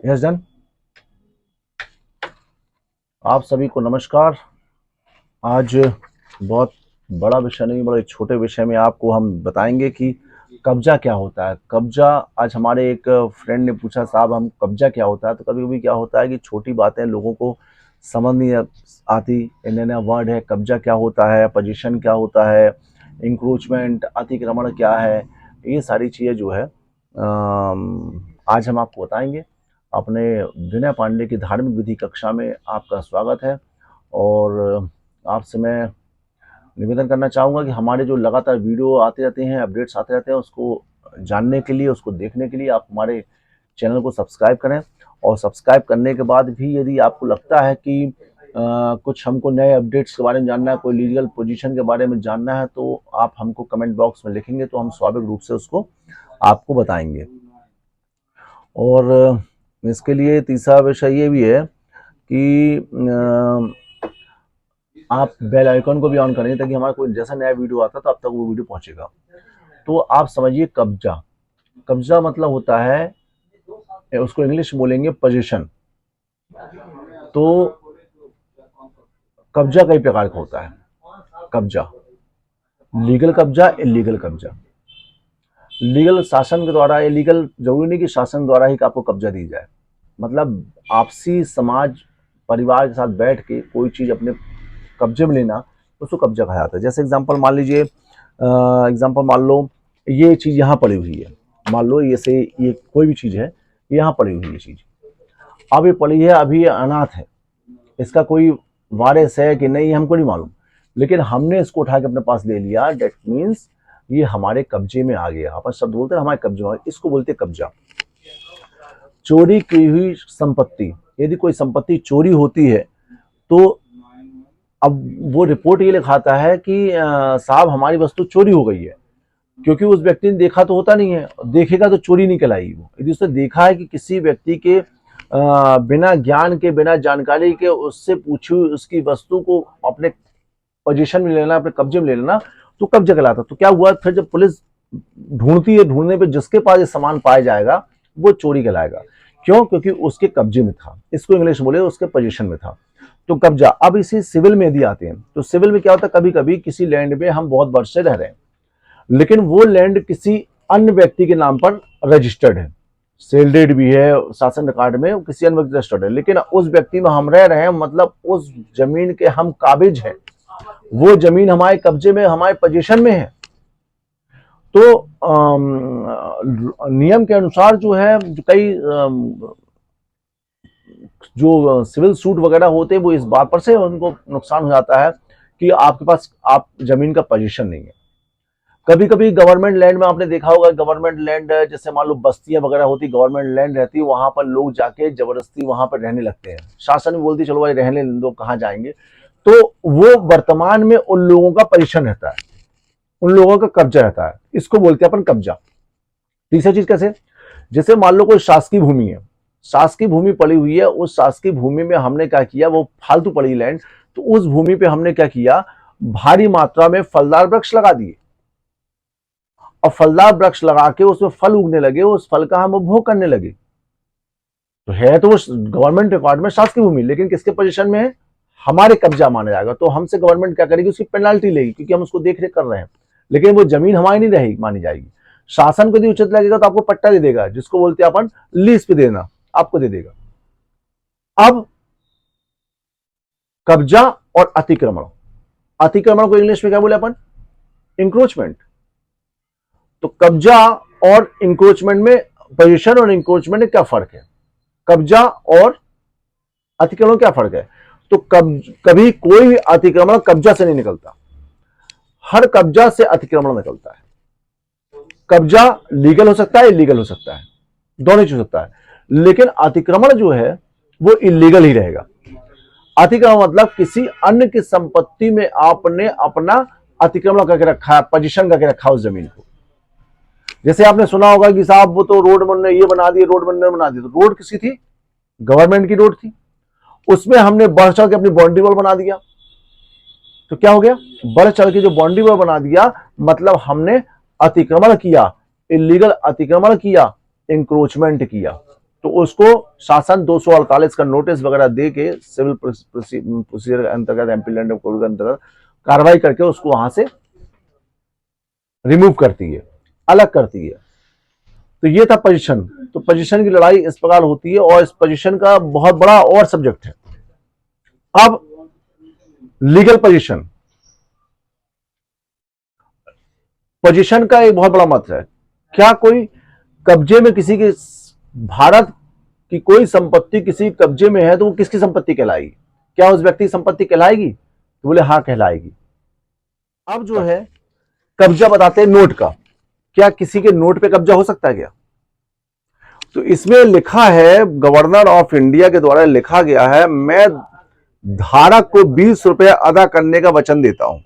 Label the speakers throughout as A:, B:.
A: Yes done. आप सभी को नमस्कार। आज बहुत बड़ा विषय नहीं, बड़े छोटे विषय में आपको हम बताएंगे कि कब्जा क्या होता है। कब्जा, आज हमारे एक फ्रेंड ने पूछा, साहब हम कब्जा क्या होता है। तो कभी कभी क्या होता है कि छोटी बातें लोगों को समझ नहीं आती। नया नया वर्ड है, कब्जा क्या होता है, पोजीशन क्या होता है, इंक्रोचमेंट, अतिक्रमण क्या है, ये सारी चीज़ें जो है आज हम आपको बताएंगे। अपने विनय पांडे की धार्मिक विधि कक्षा में आपका स्वागत है। और आपसे मैं निवेदन करना चाहूँगा कि हमारे जो लगातार वीडियो आते रहते हैं, अपडेट्स आते रहते हैं, उसको जानने के लिए, उसको देखने के लिए आप हमारे चैनल को सब्सक्राइब करें। और सब्सक्राइब करने के बाद भी यदि आपको लगता है कि कुछ हमको नए अपडेट्स के बारे में जानना है, कोई लीगल पोजीशन के बारे में जानना है, तो आप हमको कमेंट बॉक्स में लिखेंगे तो हम स्वाभाविक रूप से उसको आपको बताएंगे। और इसके लिए तीसरा विषय ये भी है कि आप बेल आइकन को भी ऑन करें ताकि हमारा कोई जैसा नया वीडियो आता है तो अब तक वो वीडियो पहुंचेगा। तो आप समझिए, कब्जा, कब्जा मतलब होता है, उसको इंग्लिश बोलेंगे पोजीशन। तो कब्जा कई प्रकार का होता है। कब्जा, लीगल कब्जा, इलीगल कब्जा। लीगल शासन के द्वारा, इलीगल जरूरी नहीं कि शासन द्वारा ही आपको कब्जा दी जाए। मतलब आपसी समाज परिवार के साथ बैठ के कोई चीज अपने कब्जे में लेना, उसको कब्जा कहा जाता है। जैसे एग्जांपल मान लीजिए, एग्जांपल मान लो ये चीज यहाँ पड़ी हुई है, मान लो ये कोई भी चीज है, यहाँ पड़ी हुई है चीज, अब ये पड़ी है, अभी ये अनाथ है, इसका कोई वारिस है कि नहीं हमको नहीं मालूम, लेकिन हमने इसको उठा के अपने पास ले लिया। डेट मीन्स ये हमारे कब्जे में आ गया। अपन शब्द बोलते हैं हमारे कब्जे में, इसको बोलते हैं कब्जा। चोरी की हुई संपत्ति, यदि कोई संपत्ति चोरी होती है तो अब वो रिपोर्ट ये लिखाता है कि साहब हमारी वस्तु चोरी हो गई है, क्योंकि उस व्यक्ति ने देखा तो होता नहीं है, देखेगा तो चोरी नहीं कहलाएगी वो। यदि उसने देखा है कि किसी व्यक्ति के बिना ज्ञान के, बिना जानकारी के उससे पूछी हुई उसकी वस्तु को अपने पोजीशन में लेना, अपने कब्जे में ले लेना, तो कब्जा कहलाता। तो क्या हुआ, फिर जब पुलिस ढूंढती है, ढूंढने पे जिसके पास ये सामान पाया जाएगा वो चोरी कहलाएगा। क्यों? क्योंकि उसके कब्जे में था, इसको इंग्लिश बोले उसके पोजीशन में था। तो कब्जा। अब इसी सिविल में यदि आते हैं तो सिविल में क्या होता है, कभी कभी किसी लैंड में हम बहुत वर्ष से रह रहे हैं, लेकिन वो लैंड किसी अन्य व्यक्ति के नाम पर रजिस्टर्ड है, सेल डेट भी है शासन रिकॉर्ड में, किसी अन्य व्यक्ति रजिस्टर्ड है, लेकिन उस व्यक्ति में हम रह रहे हैं, मतलब उस जमीन के हम काबिज हैं, वो जमीन हमारे कब्जे में, हमारे पोजीशन में है। तो नियम के अनुसार जो है, कई जो सिविल सूट वगैरह होते हैं वो इस बात पर से उनको नुकसान हो जाता है कि आपके पास आप जमीन का पोजीशन नहीं है। कभी कभी गवर्नमेंट लैंड में आपने देखा होगा, गवर्नमेंट लैंड जैसे मान लो बस्तियां वगैरह होती, गवर्नमेंट लैंड रहती है, वहां पर लोग जाके जबरदस्ती वहां पर रहने लगते हैं। शासन भी बोलती चलो भाई रहने दो, कहाँ जाएंगे, तो वो वर्तमान में उन लोगों का पोजीशन रहता है, उन लोगों का कब्जा रहता है, इसको बोलते हैं अपन कब्जा। तीसरी चीज कैसे, जैसे मान लो कोई शासकीय भूमि है, शासकीय भूमि पड़ी हुई है, उस शासकीय भूमि में हमने क्या किया, वो फालतू पड़ी लैंड, तो उस भूमि पे हमने क्या किया, भारी मात्रा में फलदार वृक्ष लगा दिए, और फलदार वृक्ष लगा के उसमें फल उगने लगे, उस फल का हम उपभोग करने लगे। तो है तो वो गवर्नमेंट रिकॉर्ड में शासकीय भूमि, लेकिन किसके पोजीशन में है, हमारे कब्जा माना जाएगा। तो हमसे गवर्नमेंट क्या करेगी, उसकी पेनाल्टी लेगी, क्योंकि हम उसको देख रेख कर रहे हैं, लेकिन वो जमीन हमारी नहीं रहेगी, मानी जाएगी। शासन को यदि उचित लगेगा तो आपको पट्टा दे देगा, जिसको बोलते हैं अपन लीज पे देना, आपको दे देगा। अब कब्जा और अतिक्रमण, अतिक्रमण को इंग्लिश में क्या बोले अपन, इंक्रोचमेंट। तो कब्जा और इंक्रोचमेंट में, पोजीशन और इंक्रोचमेंट में क्या फर्क है, कब्जा और अतिक्रमण क्या फर्क है। तो कभी कोई भी अतिक्रमण कब्जा से नहीं निकलता, हर कब्जा से अतिक्रमण निकलता है। कब्जा लीगल हो सकता है, इलीगल हो सकता है, दोनों चीज हो सकता है, लेकिन अतिक्रमण जो है वो इलीगल ही रहेगा। अतिक्रमण मतलब किसी अन्य की संपत्ति में आपने अपना अतिक्रमण करके रखा, पोजीशन करके रखा उस जमीन को। जैसे आपने सुना होगा कि साहब वो तो रोड ने ये बना दिए, रोड ने बना दी, तो रोड किसी थी, गवर्नमेंट की रोड थी, उसमें हमने बढ़ चढ़ के अपनी बाउंड्री वॉल बना दिया, तो क्या हो गया, बढ़ चढ़ के जो बाउंड्री वॉल बना दिया, मतलब हमने अतिक्रमण किया, इलीगल अतिक्रमण किया, इंक्रोचमेंट किया। तो उसको शासन 248 का नोटिस वगैरह दे के सिविल प्रोसीजर के अंतर्गत एमपी लैंड कोड के अंतर्गत कार्रवाई करके उसको वहां से रिमूव करती है, अलग करती है। तो ये था पोजीशन। तो पोजीशन की लड़ाई इस प्रकार होती है और इस पोजीशन का बहुत बड़ा और सब्जेक्ट है। अब लीगल पोजीशन, पोजीशन का एक बहुत बड़ा मतलब है। क्या कोई कब्जे में किसी के, भारत की कोई संपत्ति किसी कब्जे में है तो वो किसकी संपत्ति कहलाएगी? क्या उस व्यक्ति की संपत्ति कहलाएगी? तो बोले हाँ कहलाएगी। अब जो है कब्जा बताते हैं नोट का। क्या किसी के नोट पे कब्जा हो सकता है क्या? तो इसमें लिखा है, गवर्नर ऑफ इंडिया के द्वारा लिखा गया है, मैं धारक को 20 रुपए अदा करने का वचन देता हूं।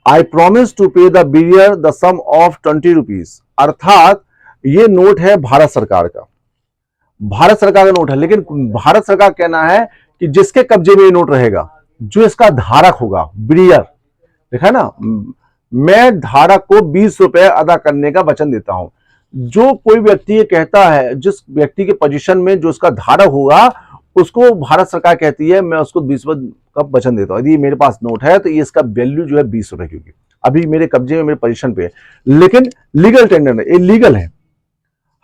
A: I promise to pay the bearer the sum of 20 rupees. अर्थात ये नोट है भारत सरकार का, भारत सरकार का नोट है, लेकिन भारत सरकार कहना है कि जिसके कब्जे में ये नोट रहेगा, जो इसका धारक होगा, बियर, देखा ना, मैं धारक को 20 रुपए अदा करने का वचन देता हूं। जो कोई व्यक्ति ये कहता है, जिस व्यक्ति के पोजीशन में जो उसका धारक होगा, उसको भारत सरकार कहती है मैं उसको 20 रुपए का वचन देता हूं। यदि मेरे पास नोट है तो ये इसका वैल्यू जो है 20 रुपए, क्योंकि अभी मेरे कब्जे में, मेरे पोजीशन पे है, लेकिन लीगल टेंडर है, ये लीगल है,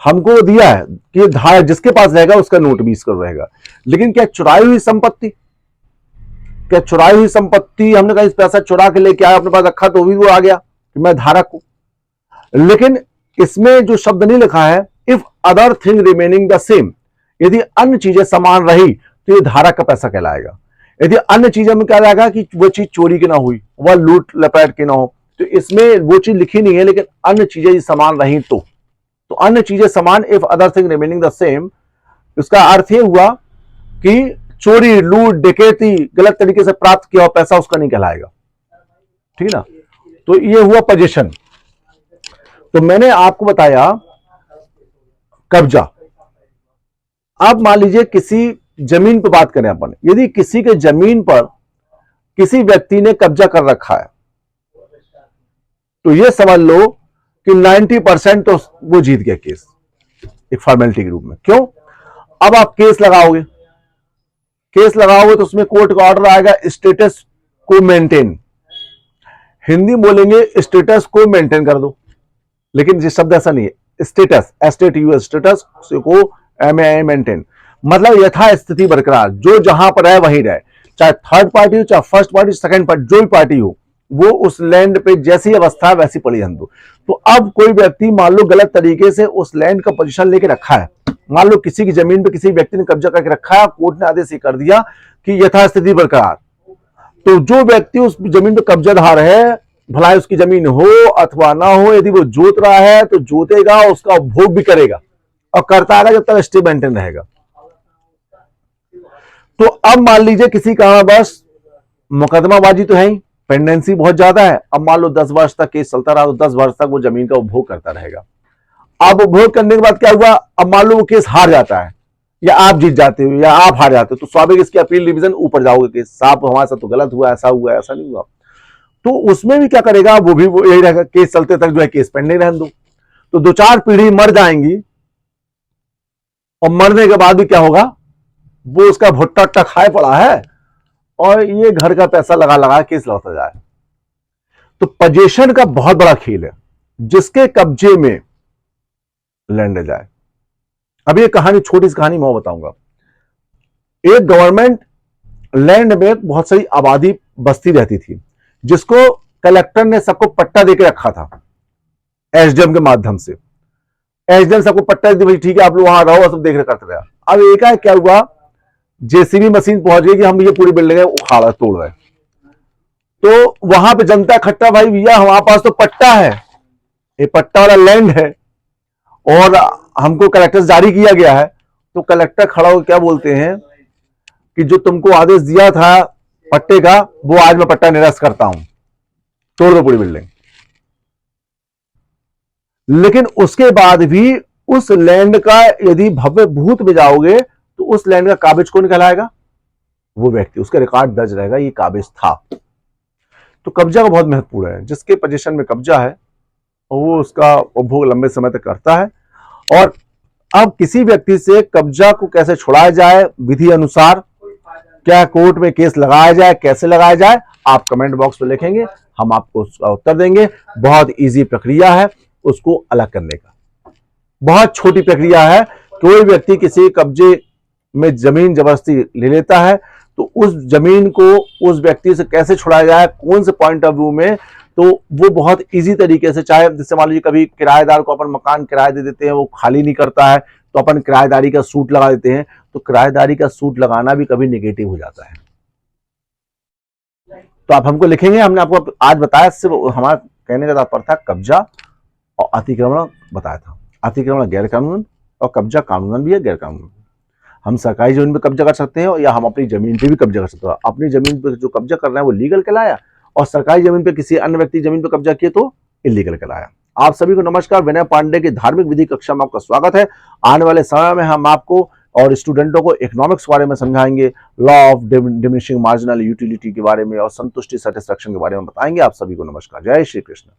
A: हमको दिया है कि धारक जिसके पास रहेगा उसका नोट 20 का रहेगा। लेकिन क्या चुराई हुई संपत्ति, क्या चुराई हुई संपत्ति, हमने कहा इस पैसा चुरा के लेके आया अपने पास रखा तो भी वो आ गया कि मैं धारक हूं। लेकिन इसमें जो शब्द नहीं लिखा है, if other thing remaining the same, यदि अन्य चीजें समान रही तो ये धारक का पैसा कहलाएगा। यदि अन्य चीजें में क्या रहेगा कि वो चीज चोरी की ना हुई, वह लूट लपेट की ना हो, तो इसमें वो चीज लिखी नहीं है, लेकिन अन्य चीजें समान रही तो अन्य चीजें समान, if other thing remaining the same, उसका अर्थ ये हुआ कि चोरी, लूट, डकैती, गलत तरीके से प्राप्त किया हुआ पैसा उसका नहीं कहलाएगा। ठीक है ना? तो ये हुआ पोजीशन। तो मैंने आपको बताया कब्जा। अब मान लीजिए किसी जमीन पर बात करें अपन, यदि किसी के जमीन पर किसी व्यक्ति ने कब्जा कर रखा है तो यह समझ लो कि 90% तो वो जीत गया केस, एक फॉर्मेलिटी के रूप में। क्यों? अब आप केस लगाओगे, केस लगाओगे तो उसमें कोर्ट का ऑर्डर आएगा स्टेटस को मेंटेन, हिंदी बोलेंगे स्टेटस को मेंटेन कर दो, लेकिन ये शब्द ऐसा नहीं है। स्टेटस, STATUS, स्टेटस को MAI मेंटेन, मतलब यथास्थिति बरकरार, जो जहां पर है वहीं रहे, चाहे थर्ड पार्टी हो, चाहे फर्स्ट पार्टी, सेकंड पार्टी, जो भी पार्टी हो, वो उस लैंड पे जैसी अवस्था वैसी पड़ी रहने दो। तो अब कोई व्यक्ति मान लो गलत तरीके से उस लैंड का पोजीशन लेके रखा है, मान लो किसी की जमीन पे किसी व्यक्ति ने कब्जा करके रखा है, कोर्ट ने आदेश कर दिया कि यथास्थिति बरकरार, तो जो व्यक्ति उस जमीन पे कब्जाधार है, भला उसकी जमीन हो अथवा ना हो, यदि वो जोत रहा है तो जोतेगा, उसका उपभोग भी करेगा और करता रहेगा जब तक स्टे मेंटेन रहेगा। तो अब मान लीजिए किसी कारणवश मुकदमाबाजी तो है ही, पेंडेंसी बहुत ज्यादा है, अब मान लो 10 वर्ष तक केस चलता रहा तो 10 वर्ष तक वो जमीन का उपभोग करता रहेगा। अब उपभोग करने के बाद क्या हुआ, अब मान लो वो केस हार जाता है, या आप जीत जाते हो या आप हार जाते हो, तो स्वाभाविक इसकी अपील डिवीजन ऊपर जाओगे, केस साहब हमारे साथ तो गलत हुआ, ऐसा हुआ, ऐसा नहीं हुआ। तो उसमें भी क्या करेगा, वो भी वो यही रहेगा, केस चलते तक जो है केस पेंडिंग रहने दो। तो 2-4 पीढ़ी मर जाएंगी और मरने के बाद भी क्या होगा, वो उसका भुट्टा अट्टा खाए पड़ा है और ये घर का पैसा लगा लगा केस लड़ता जाए। तो पोजीशन का बहुत बड़ा खेल है, जिसके कब्जे में लैंड जाए। अब ये कहानी, छोटी सी कहानी मैं बताऊंगा। एक गवर्नमेंट लैंड में बहुत सारी आबादी बस्ती रहती थी, जिसको कलेक्टर ने सबको पट्टा देके रखा था SDM के माध्यम से। SDM सबको पट्टा दे, भाई ठीक है आप लोग वहां रहो, सब देख रेख करते रहे। अब एक क्या हुआ, JCB मशीन पहुंच गई कि हम ये पूरी बिल्डिंग उखाड़ा तोड़ रहे। तो वहां पे जनता इकट्ठा, भाई भैया हमारे पास तो पट्टा है, ये पट्टा वाला लैंड है और हमको कलेक्टर जारी किया गया है। तो कलेक्टर खड़ा होकर क्या बोलते हैं कि जो तुमको आदेश दिया था पट्टे का, वो आज मैं पट्टा निरस्त करता हूं, तोड़ दो पूरी बिल्डिंग। लेकिन उसके बाद भी उस लैंड का यदि भव्य भूत में जाओगे तो उस लैंड का काबिज कौन कहलाएगा, वो व्यक्ति, उसका रिकॉर्ड दर्ज रहेगा ये काबिज था। तो कब्जा का बहुत महत्वपूर्ण है, जिसके पोजीशन में कब्जा है वो उसका उपभोग लंबे समय तक करता है। और अब किसी व्यक्ति से कब्जा को कैसे छुड़ाया जाए विधि अनुसार, क्या कोर्ट में केस लगाया जाए, कैसे लगाया जाए, आप कमेंट बॉक्स में लिखेंगे, हम आपको उसका उत्तर देंगे। बहुत इजी प्रक्रिया है उसको अलग करने का, बहुत छोटी प्रक्रिया है। कोई व्यक्ति किसी कब्जे में जमीन जबरदस्ती ले लेता है तो उस जमीन को उस व्यक्ति से कैसे छुड़ाया जाए, कौन से पॉइंट ऑफ व्यू में, तो वो बहुत इजी तरीके से, चाहे जैसे मान लीजिए कभी किराएदार को अपन मकान किराया दे देते हैं, वो खाली नहीं करता है तो अपन किराएदारी का सूट लगा देते हैं, तो किराएदारी का सूट लगाना भी कभी नेगेटिव हो जाता है। तो आप हमको लिखेंगे, हमने आपको आज बताया, सिर्फ हमारा कहने का तात्पर्य था कब्जा और अतिक्रमण बताया था। अतिक्रमण गैर कानूनन और कब्जा कानूनन भी है, गैर कानूनन। हम सरकारी जमीन पे कब्जा कर सकते हैं या हम अपनी जमीन पे भी कब्जा कर सकते हैं। अपनी जमीन पे जो कब्जा कर रहे हैं वो लीगल कहलाया, और सरकारी जमीन पे किसी अन्य व्यक्ति जमीन पे कब्जा किए तो इलीगल कहलाया। आप सभी को नमस्कार, विनय पांडे की धार्मिक विधि कक्षा में आपका स्वागत है। आने वाले समय में हम आपको और स्टूडेंटों को इकोनॉमिक्स के बारे में समझाएंगे, law of diminishing marginal utility के बारे में और संतुष्टि सेटिस्फैक्शन के बारे में बताएंगे। आप सभी को नमस्कार, जय श्री कृष्ण।